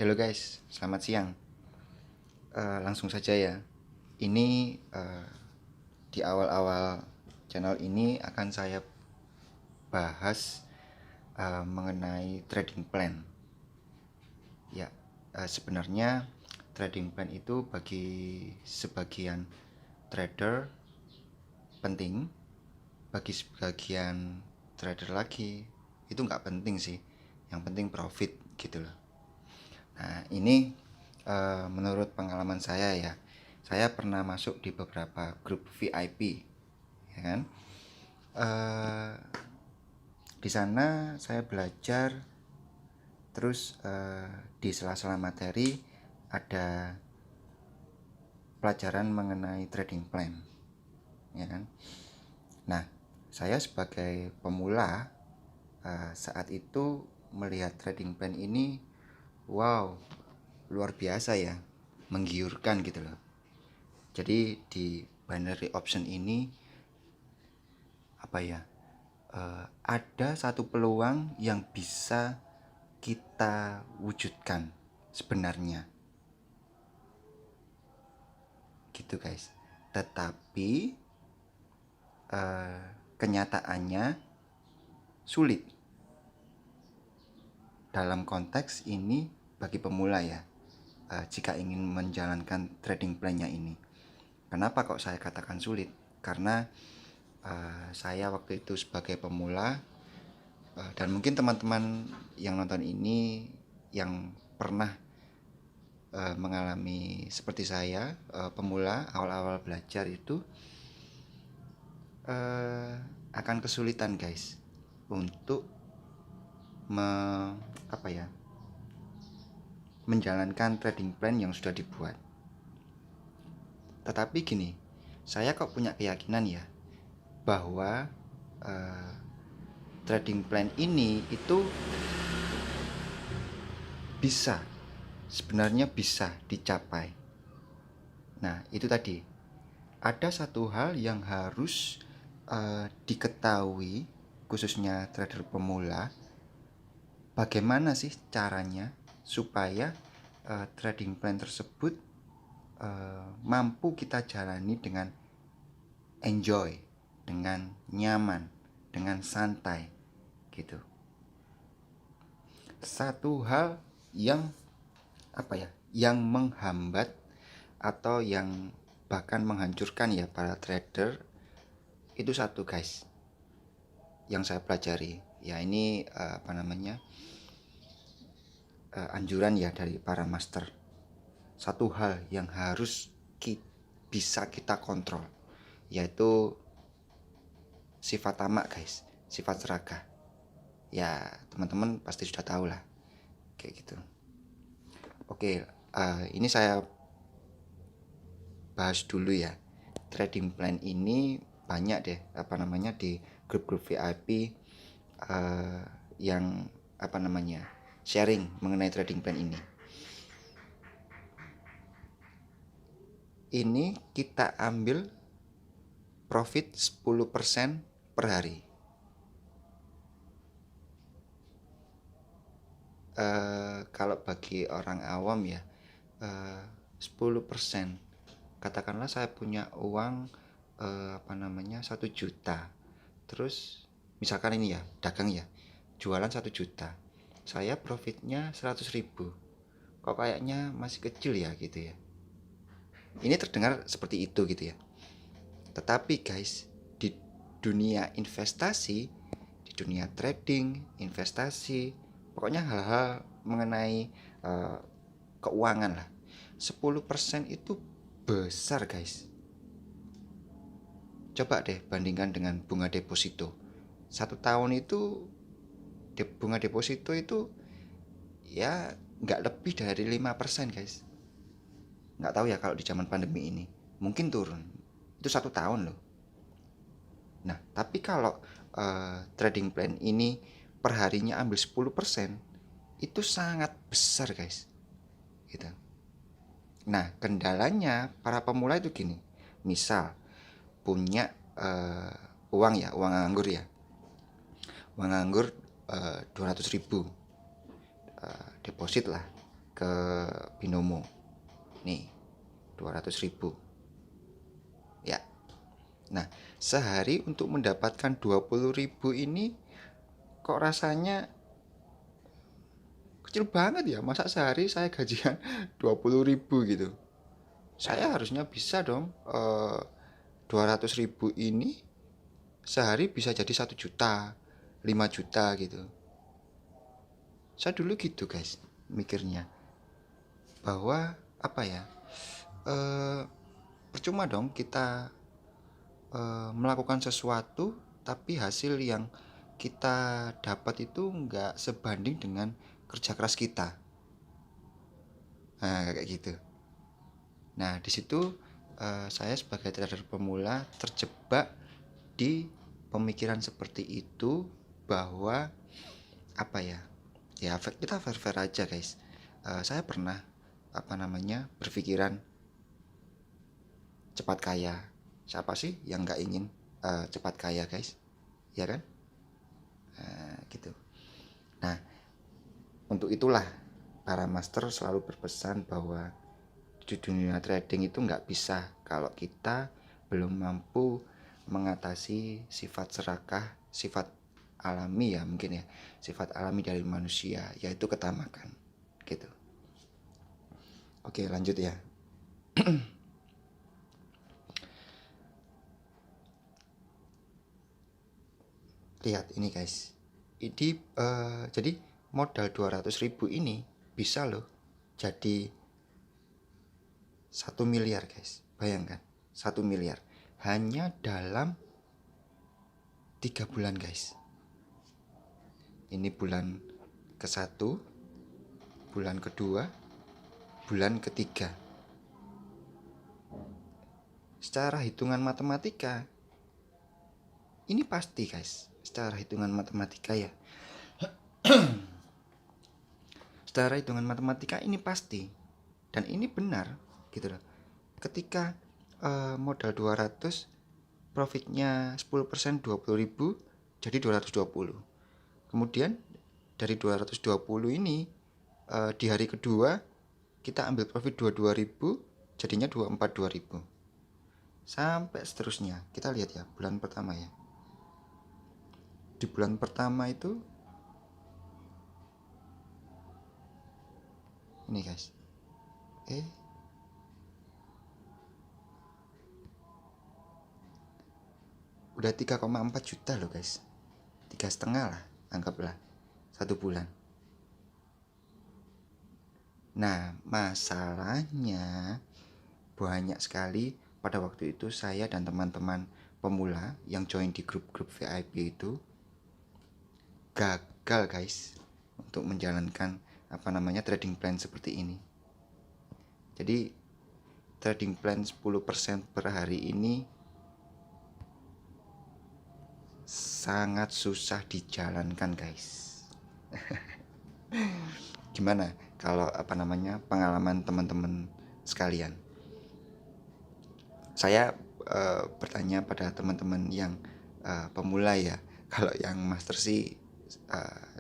Halo guys, selamat siang. Langsung saja ya. Ini di awal-awal channel ini akan saya bahas mengenai trading plan. Ya, sebenarnya trading plan itu bagi sebagian trader penting, bagi sebagian trader lagi itu nggak penting sih. Yang penting profit gitu loh. Nah, ini menurut pengalaman saya ya, saya pernah masuk di beberapa grup VIP, ya kan? Eh, di sana saya belajar, terus di sela-sela materi ada pelajaran mengenai trading plan, ya kan? Nah, saya sebagai pemula saat itu melihat trading plan ini, wow, luar biasa ya, menggiurkan gitu loh. Jadi di binary option ini apa ya, ada satu peluang yang bisa kita wujudkan sebenarnya gitu guys. Tetapi kenyataannya sulit dalam konteks ini bagi pemula ya, jika ingin menjalankan trading plan-nya ini. Kenapa kok saya katakan sulit? Karena saya waktu itu sebagai pemula, dan mungkin teman-teman yang nonton ini yang pernah mengalami seperti saya, pemula awal-awal belajar itu akan kesulitan guys untuk menjalankan trading plan yang sudah dibuat. Tetapi gini, saya kok punya keyakinan ya bahwa trading plan ini itu sebenarnya bisa dicapai. Nah, itu tadi ada satu hal yang harus diketahui khususnya trader pemula, bagaimana sih caranya supaya trading plan tersebut mampu kita jalani dengan enjoy, dengan nyaman, dengan santai gitu. Satu hal yang yang menghambat atau yang bahkan menghancurkan ya para trader itu satu guys, yang saya pelajari ya, ini anjuran ya dari para master. Satu hal yang harus bisa kita kontrol, yaitu sifat tamak guys, sifat serakah. Ya teman-teman pasti sudah tahu lah kayak gitu. Oke, ini saya bahas dulu ya. Trading plan ini banyak deh di grup-grup VIP yang sharing mengenai trading plan ini. Ini kita ambil profit 10% per hari. Kalau bagi orang awam ya, 10%, katakanlah saya punya uang 1 juta, terus misalkan ini ya dagang ya, jualan 1 juta, saya profitnya 100.000, kok kayaknya masih kecil ya gitu ya. Ini terdengar seperti itu gitu ya. Tetapi guys, di dunia investasi, di dunia trading, investasi, pokoknya hal-hal mengenai keuangan lah, 10% itu besar guys. Coba deh bandingkan dengan bunga deposito. 1 tahun itu bunga deposito itu ya nggak lebih dari 5% guys. Nggak tahu ya kalau di zaman pandemi ini, mungkin turun. Itu 1 tahun loh. Nah, tapi kalau trading plan ini perharinya ambil 10%, itu sangat besar guys gitu. Nah, kendalanya para pemula itu gini. Misal punya uang nganggur ya, uang nganggur 200.000, deposit lah ke Binomo. Nih, 200.000 ya. Nah, sehari untuk mendapatkan 20.000 ini kok rasanya kecil banget ya. Masa sehari saya gajian 20.000 gitu. Saya harusnya bisa dong 200.000 ini sehari bisa jadi 1 juta, 5 juta gitu. Saya dulu gitu guys mikirnya, bahwa apa ya, percuma dong kita melakukan sesuatu tapi hasil yang kita dapat itu nggak sebanding dengan kerja keras kita. Nah kayak gitu. Nah di situ saya sebagai trader pemula terjebak di pemikiran seperti itu, bahwa apa ya, kita fair aja guys. Saya pernah berpikiran cepat kaya. Siapa sih yang nggak ingin cepat kaya guys, ya kan? Gitu. Nah untuk itulah para master selalu berpesan bahwa di dunia trading itu nggak bisa kalau kita belum mampu mengatasi sifat serakah, sifat alami ya mungkin ya, sifat alami dari manusia, yaitu ketamakan gitu. Oke lanjut ya. Lihat ini guys, ini jadi modal 200.000 ini bisa loh jadi 1 miliar guys. Bayangkan 1 miliar hanya dalam 3 bulan guys. Ini bulan ke-1, bulan kedua, bulan ketiga. Secara hitungan matematika ini pasti guys, secara hitungan matematika ya. Secara hitungan matematika ini pasti, dan ini benar gitu loh. Ketika modal 200, profitnya 10% 20.000 jadi 220. Kemudian dari 220 ini di hari kedua kita ambil profit 22.000, jadinya 24.000. Sampai seterusnya. Kita lihat ya bulan pertama ya. Di bulan pertama itu ini guys. Udah 3,4 juta loh guys. 3,5 lah anggaplah 1 bulan. Nah masalahnya banyak sekali pada waktu itu saya dan teman-teman pemula yang join di grup-grup VIP itu gagal guys untuk menjalankan trading plan seperti ini. Jadi trading plan 10% per hari ini sangat susah dijalankan guys. Gimana kalau pengalaman teman-teman sekalian? Saya bertanya pada teman-teman yang pemula ya. Kalau yang master sih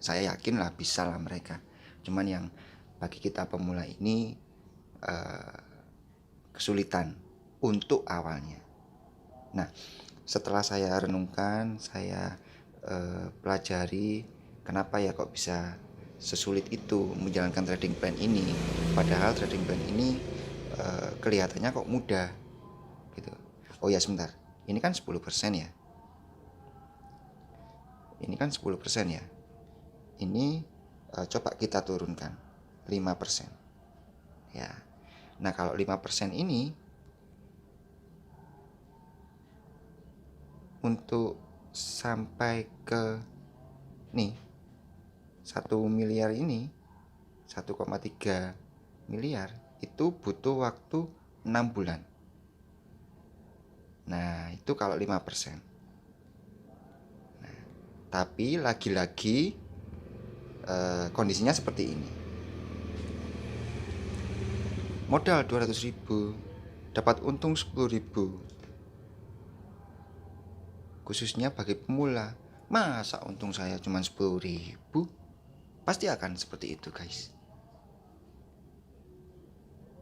saya yakin lah bisa lah mereka. Cuman yang bagi kita pemula ini kesulitan untuk awalnya. Nah setelah saya renungkan, saya pelajari kenapa ya kok bisa sesulit itu menjalankan trading plan ini. Padahal trading plan ini kelihatannya kok mudah gitu. Oh ya sebentar, ini kan 10% ya. Ini kan 10% ya. Ini coba kita turunkan 5%. Ya. Nah, kalau 5% ini untuk sampai ke nih 1 miliar ini, 1,3 miliar itu butuh waktu 6 bulan. Nah itu kalau 5%. Nah, tapi lagi-lagi kondisinya seperti ini. Modal 200.000 dapat untung 10.000. Khususnya bagi pemula, masa untung saya cuma 10.000? Pasti akan seperti itu guys.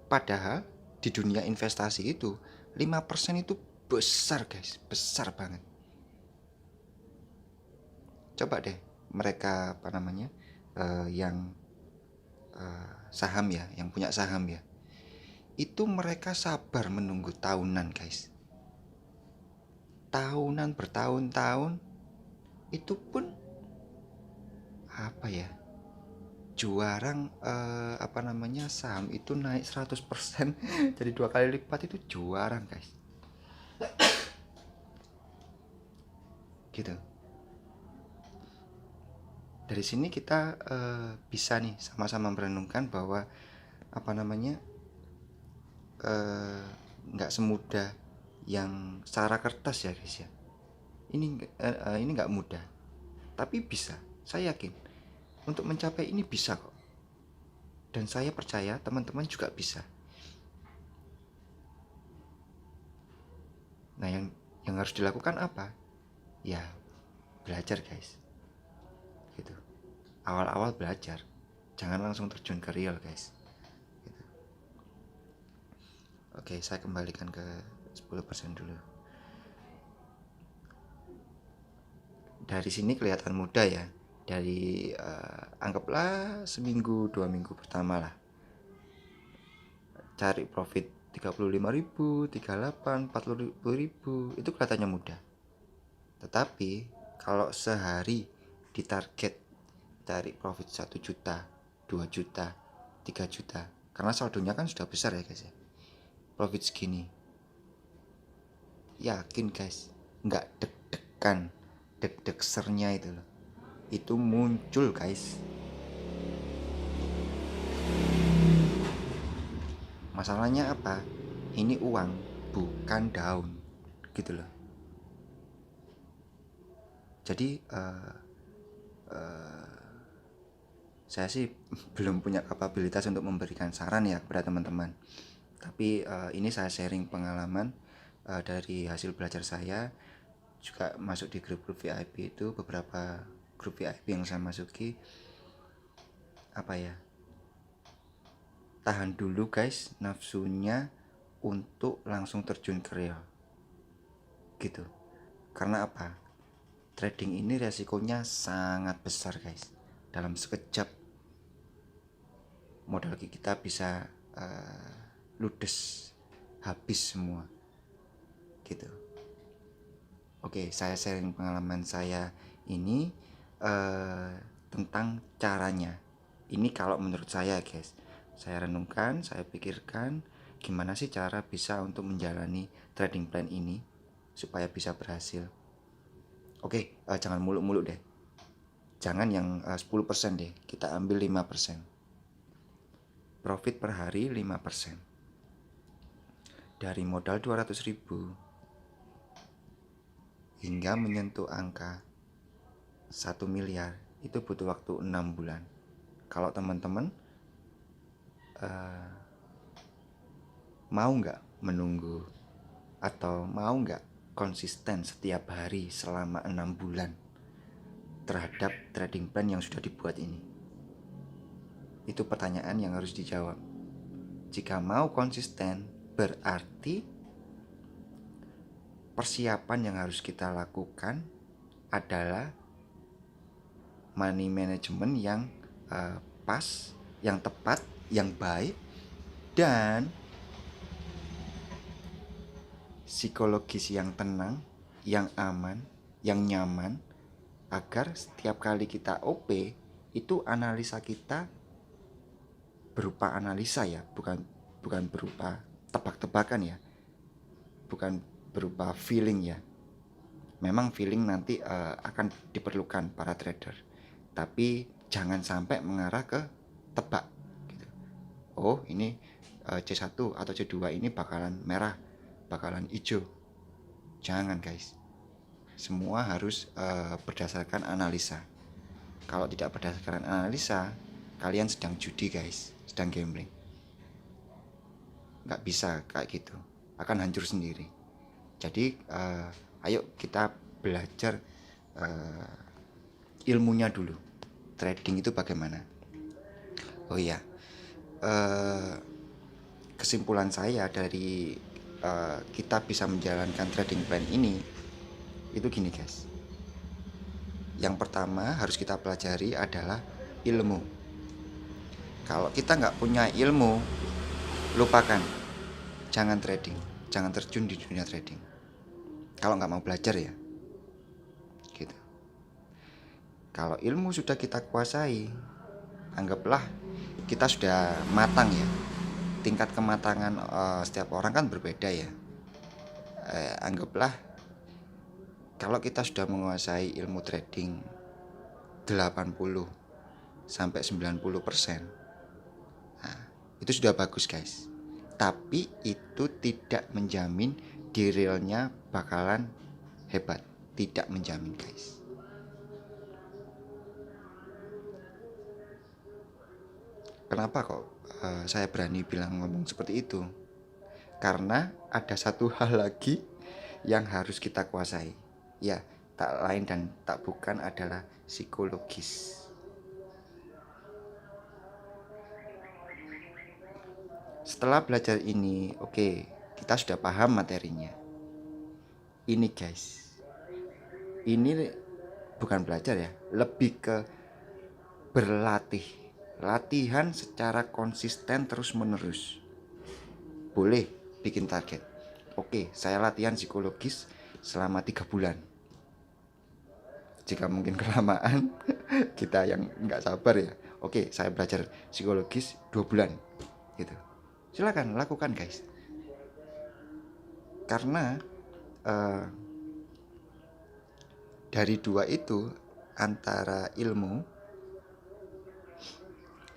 Padahal di dunia investasi itu 5% itu besar guys, besar banget. Coba deh mereka yang saham ya, yang punya saham ya, itu mereka sabar menunggu tahunan guys, tahunan bertahun-tahun, itu pun juarang saham itu naik 100% jadi 2 kali lipat, itu juarang guys, gitu. Dari sini kita bisa nih sama-sama merenungkan bahwa nggak semudah yang secara kertas ya guys ya. Ini nggak mudah, tapi bisa. Saya yakin untuk mencapai ini bisa kok. Dan saya percaya teman-teman juga bisa. Nah, yang harus dilakukan apa? Ya, belajar guys. Gitu. Awal-awal belajar. Jangan langsung terjun ke real guys. Gitu. Oke, saya kembalikan ke 10% dulu. Dari sini kelihatan mudah ya. Dari anggaplah seminggu 2 minggu pertama lah, cari profit 35.000, 38, 40.000 itu kelihatannya mudah. Tetapi kalau sehari ditarget cari profit 1 juta, 2 juta, 3 juta, karena saldonya kan sudah besar ya guys ya, profit segini, yakin guys, nggak deg-degan, deg-degsernya itu loh, itu muncul guys. Masalahnya apa? Ini uang, bukan daun, gitu loh. Jadi saya sih belum punya kapabilitas untuk memberikan saran ya kepada teman-teman. Tapi ini saya sharing pengalaman dari hasil belajar saya, juga masuk di grup-grup VIP itu, beberapa grup VIP yang saya masuki. Tahan dulu guys nafsunya untuk langsung terjun ke real. Gitu. Karena apa? Trading ini resikonya sangat besar guys. Dalam sekejap modal kita bisa ludes, habis semua, gitu. Oke, saya sharing pengalaman saya ini tentang caranya. Ini kalau menurut saya guys, saya renungkan, saya pikirkan gimana sih cara bisa untuk menjalani trading plan ini supaya bisa berhasil. Oke, jangan muluk-muluk deh, jangan yang 10% deh, kita ambil 5%. Profit per hari 5%. Dari modal 200.000 hingga menyentuh angka 1 miliar itu butuh waktu 6 bulan. Kalau teman-teman mau nggak menunggu atau mau nggak konsisten setiap hari selama 6 bulan terhadap trading plan yang sudah dibuat ini? Itu pertanyaan yang harus dijawab. Jika mau konsisten, berarti persiapan yang harus kita lakukan adalah money management yang pas, yang tepat, yang baik, dan psikologis yang tenang, yang aman, yang nyaman, agar setiap kali kita OP itu analisa kita berupa analisa ya, bukan berupa tebak-tebakan ya, bukan berupa feeling ya. Memang feeling nanti akan diperlukan para trader, tapi jangan sampai mengarah ke tebak gitu. Oh ini C1 atau C2 ini bakalan merah, bakalan hijau. Jangan guys, semua harus berdasarkan analisa. Kalau tidak berdasarkan analisa, kalian sedang judi guys, sedang gambling. Nggak bisa kayak gitu, akan hancur sendiri. Jadi ayo kita belajar ilmunya dulu, trading itu bagaimana. Oh iya, kesimpulan saya dari kita bisa menjalankan trading plan ini itu gini guys. Yang pertama harus kita pelajari adalah ilmu. Kalau kita nggak punya ilmu, lupakan, jangan trading, jangan terjun di dunia trading. Kalau nggak mau belajar ya, gitu. Kalau ilmu sudah kita kuasai, anggaplah kita sudah matang ya. Tingkat kematangan setiap orang kan berbeda ya. Anggaplah kalau kita sudah menguasai ilmu trading 80 sampai 90%, nah, itu sudah bagus guys. Tapi itu tidak menjamin di realnya bakalan hebat. Tidak menjamin guys. Kenapa kok saya berani bilang ngomong seperti itu? Karena ada satu hal lagi yang harus kita kuasai. Ya, tak lain dan tak bukan adalah psikologis. Setelah belajar ini, oke, kita sudah paham materinya. Ini guys, ini bukan belajar ya, lebih ke berlatih. Latihan secara konsisten terus menerus. Boleh bikin target. Oke, saya latihan psikologis selama 3 bulan. Jika mungkin kelamaan, kita yang nggak sabar ya. Oke, saya belajar psikologis 2 bulan gitu. Silakan lakukan guys. Karena dari dua itu, antara ilmu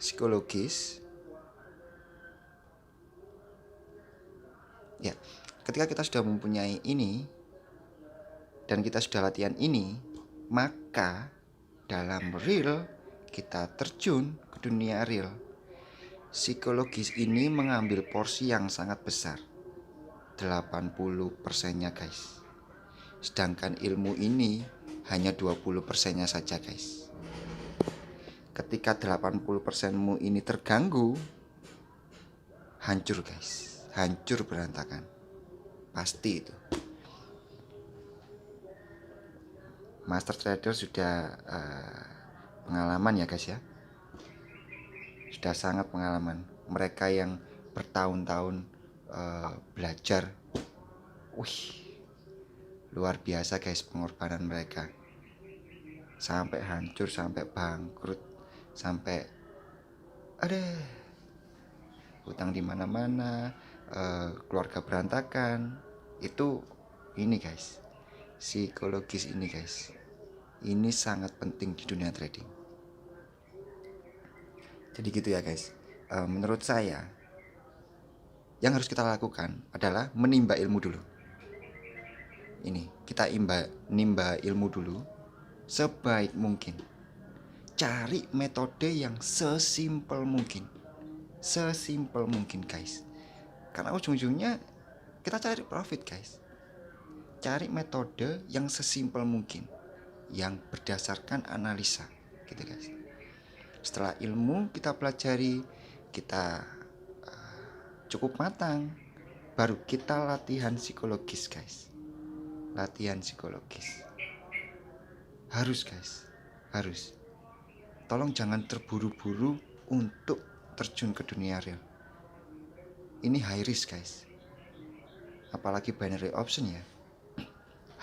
psikologis ya, ketika kita sudah mempunyai ini dan kita sudah latihan ini, maka dalam real kita terjun ke dunia real. Psikologis ini mengambil porsi yang sangat besar, 80%-nya guys. Sedangkan ilmu ini hanya 20%-nya saja guys. Ketika 80%-mu ini terganggu, hancur guys, hancur berantakan, pasti itu. Master trader sudah pengalaman ya guys ya, sudah sangat pengalaman. Mereka yang bertahun-tahun belajar, luar biasa guys pengorbanan mereka, sampai hancur, sampai bangkrut, sampai hutang di mana-mana, keluarga berantakan. Itu ini guys, psikologis ini guys, ini sangat penting di dunia trading. Jadi gitu ya guys. Menurut saya yang harus kita lakukan adalah menimba ilmu dulu. Ini kita nimba ilmu dulu sebaik mungkin. Cari metode yang sesimpel mungkin. Sesimpel mungkin guys. Karena ujung-ujungnya kita cari profit guys. Cari metode yang sesimpel mungkin, yang berdasarkan analisa gitu guys. Setelah ilmu kita pelajari, kita cukup matang, baru kita latihan psikologis guys. Latihan psikologis harus guys, harus. Tolong jangan terburu-buru untuk terjun ke dunia real. Ini high risk guys, apalagi binary option ya,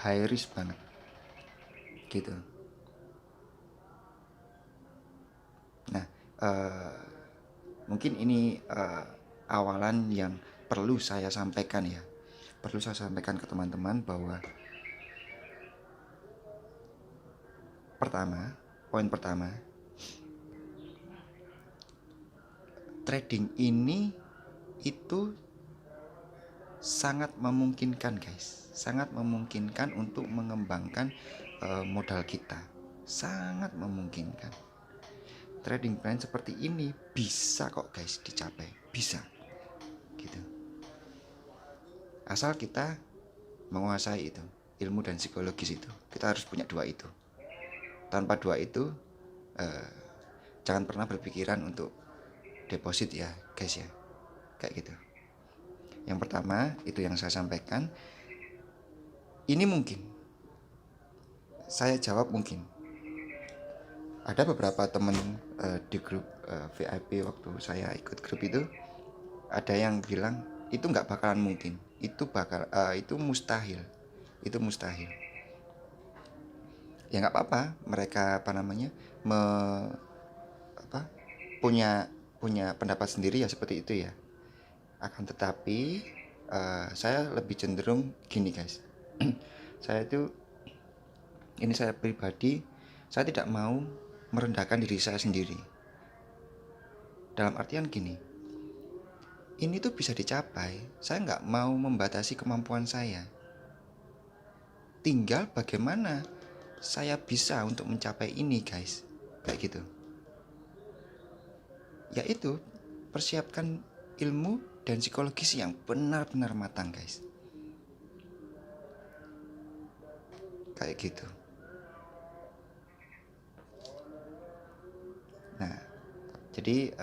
high risk banget gitu. Nah, mungkin ini awalan yang perlu saya sampaikan ya, perlu saya sampaikan ke teman-teman bahwa poin pertama, trading ini itu sangat memungkinkan guys, sangat memungkinkan untuk mengembangkan modal kita, sangat memungkinkan. Trading plan seperti ini bisa kok guys dicapai, bisa gitu. Asal kita menguasai itu, ilmu dan psikologis itu. Kita harus punya dua itu. Tanpa dua itu jangan pernah berpikiran untuk deposit ya guys ya, kayak gitu. Yang pertama itu yang saya sampaikan, ini mungkin. Saya jawab mungkin. Ada beberapa teman di grup VIP waktu saya ikut grup itu, ada yang bilang itu nggak bakalan mungkin, itu mustahil, ya nggak apa-apa, mereka punya pendapat sendiri ya, seperti itu ya. Akan tetapi saya lebih cenderung gini guys. Saya pribadi, saya tidak mau merendahkan diri saya sendiri. Dalam artian gini, ini tuh bisa dicapai. Saya nggak mau membatasi kemampuan saya. Tinggal bagaimana saya bisa untuk mencapai ini guys. Kayak gitu. Yaitu persiapkan ilmu dan psikologis yang benar-benar matang guys. Kayak gitu. Nah, jadi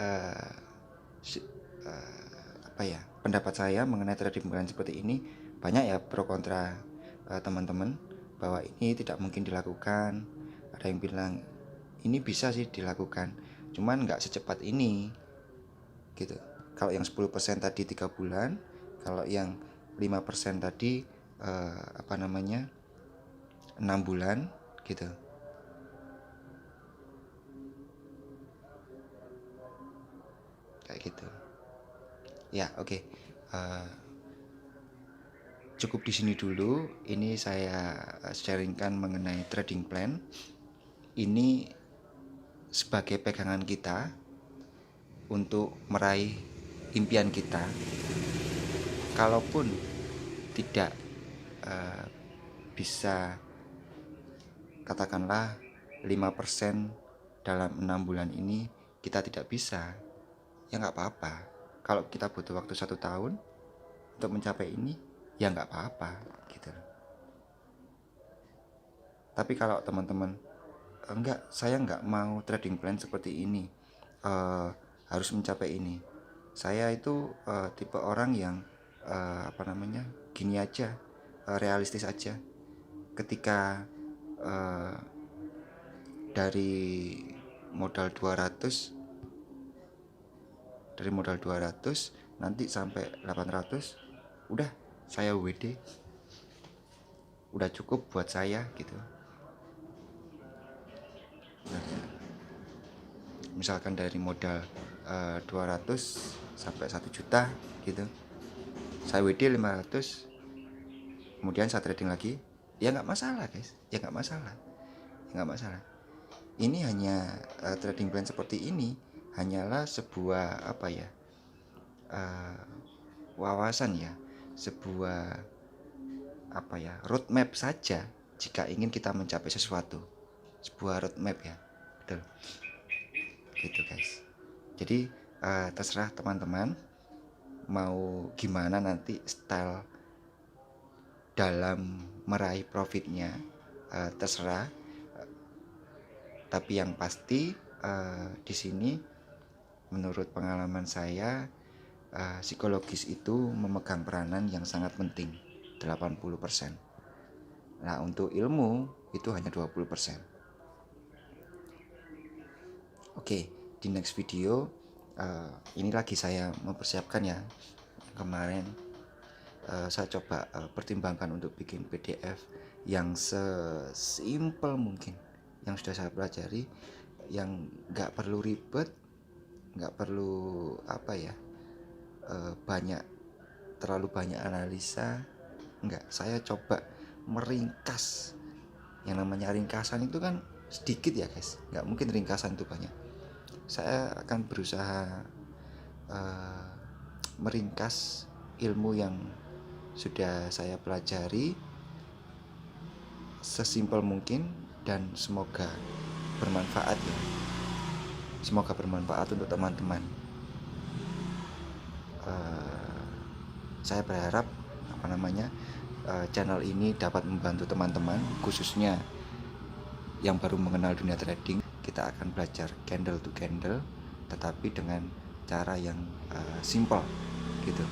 pendapat saya mengenai trading plan seperti ini banyak ya pro kontra teman-teman, bahwa ini tidak mungkin dilakukan. Ada yang bilang ini bisa sih dilakukan, cuman nggak secepat ini gitu. Kalau yang 10% tadi 3 bulan, kalau yang 5% tadi 6 bulan gitu. Kayak gitu. Ya, oke. Cukup di sini dulu. Ini saya sharingkan mengenai trading plan. Ini sebagai pegangan kita untuk meraih impian kita. Kalaupun tidak bisa katakanlah 5% dalam 6 bulan ini kita tidak bisa, ya nggak apa-apa. Kalau kita butuh waktu 1 tahun untuk mencapai ini, ya nggak apa-apa gitu. Tapi kalau teman-teman saya nggak mau trading plan seperti ini, harus mencapai ini. Saya itu tipe orang yang gini aja, realistis aja. Ketika dari modal 200 nanti sampai 800, udah saya WD, udah cukup buat saya gitu. Misalkan dari modal 200 sampai 1 juta gitu, saya WD 500, kemudian saya trading lagi, ya nggak masalah guys, ya nggak masalah. Ini hanya trading plan seperti ini hanyalah sebuah wawasan ya, sebuah roadmap saja jika ingin kita mencapai sesuatu, sebuah roadmap ya, betul gitu guys. Jadi terserah teman-teman mau gimana nanti style dalam meraih profitnya, terserah. Tapi yang pasti di sini menurut pengalaman saya, psikologis itu memegang peranan yang sangat penting, 80%. Nah, untuk ilmu itu hanya 20%. Oke, di next video ini lagi saya mempersiapkan ya. Kemarin saya coba pertimbangkan untuk bikin PDF yang sesimpel mungkin, yang sudah saya pelajari, yang nggak perlu ribet, nggak perlu terlalu banyak analisa. Enggak, saya coba meringkas. Yang namanya ringkasan itu kan sedikit ya guys, nggak mungkin ringkasan itu banyak. Saya akan berusaha meringkas ilmu yang sudah saya pelajari sesimpel mungkin, dan semoga bermanfaat ya. Semoga bermanfaat untuk teman-teman. Saya berharap channel ini dapat membantu teman-teman, khususnya yang baru mengenal dunia trading. Kita akan belajar candle to candle, tetapi dengan cara yang simple gitu.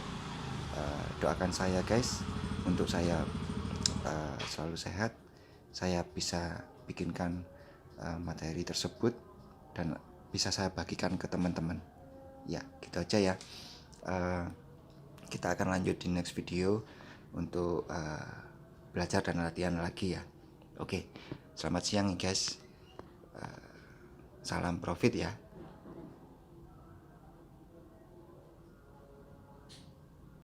Doakan saya guys, untuk saya selalu sehat, saya bisa bikinkan materi tersebut dan bisa saya bagikan ke teman-teman. Ya gitu aja ya. Kita akan lanjut di next video untuk belajar dan latihan lagi ya. Oke, selamat siang guys. Salam profit ya.